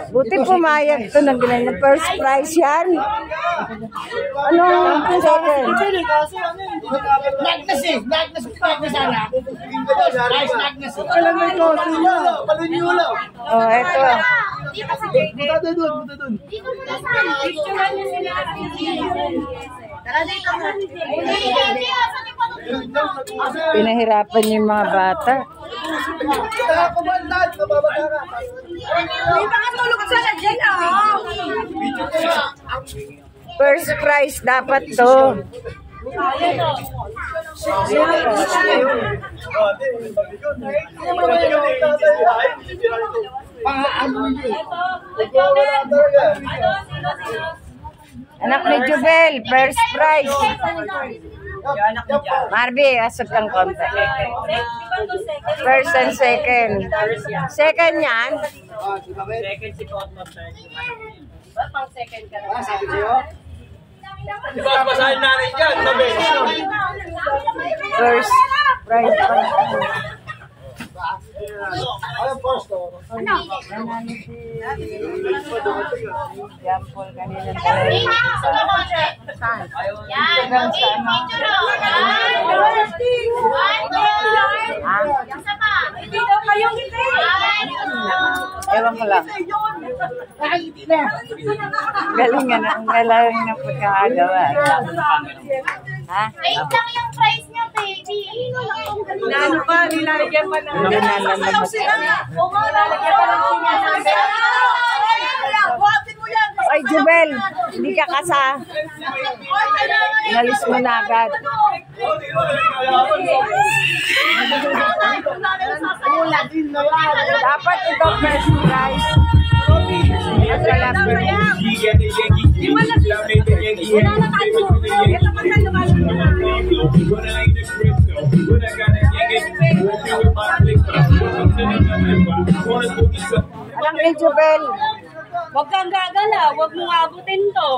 Buti pumayag to ng ganyan. First prize yan. Anong second? Nagnas eh. Nagnas sana. Nice nagnas eh. Palunyula. Oh, eto. Buta doon. Pinahirapan yung mga bata. First prize dapat to. Anak ni Jubel, first prize. Marby, asok kang konti. First and second. Second yan. Second si Cosmos. Pang second ka na. Sabi sa'yo? Diba, basahin natin dyan. First prize pa na. Anong posto? Jampol kanina. Saan? Hanggang saan? Ewan ko lang. Galing nga na. Ang galing ng pagkakagawa. Ha? Wait lang yung price niya, baby. Ano pa? Nilalagyan pa na. Nilalagyan pa ng Ay, Jubel, hindi ka kasa. Inalis mo na agad. Dapat ito first prize. Alam ni Jubel. Huwag kang gagalaw, huwag mong abutin to.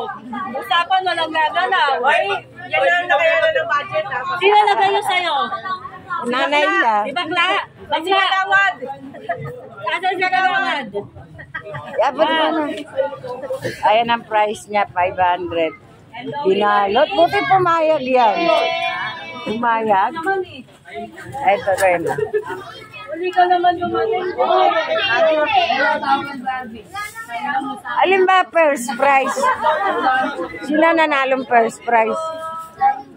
Usapan walang gagalaw. Ay, Yan lang nakayanan ng budget. sino lagay yun sa'yo? Nanay niya. Si Bakla. Bakla. Asan siya kagawad? Abot mo na. Ayan ang price niya, 500. Binalot. Buti pumayag yan. Pumayag. Ito rin. Uli ka naman dumating ko. Alin ba first prize? Sino nanalong first prize?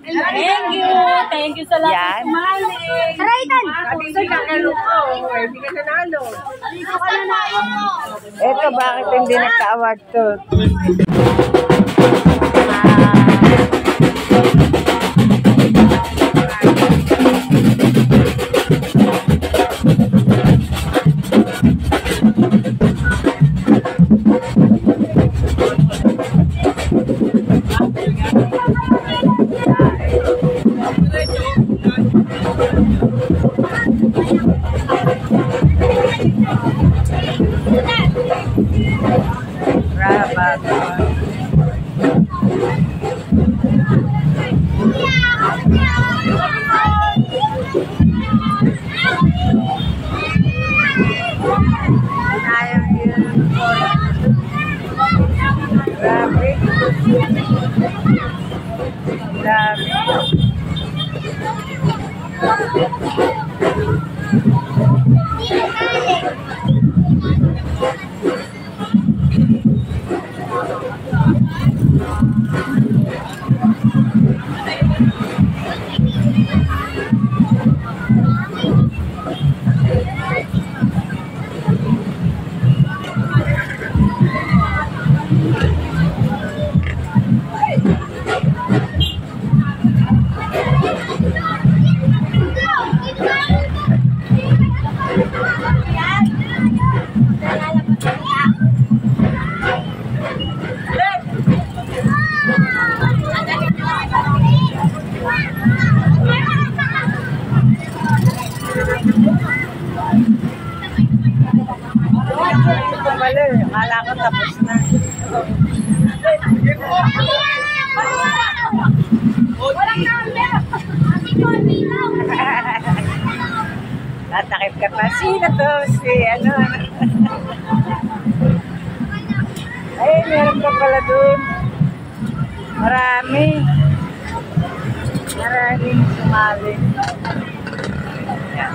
Thank you. Thank you sa lahat Yan. ng smiling. Sabi ko kakalo ko. Hindi ka nanalo. Ito, bakit hindi nagka-award to? Akala ko tapos na. Tatakip ka pa. Sino to? Si ano? Ay, meron pa pala dun. Marami. Maraming sumali. Yan.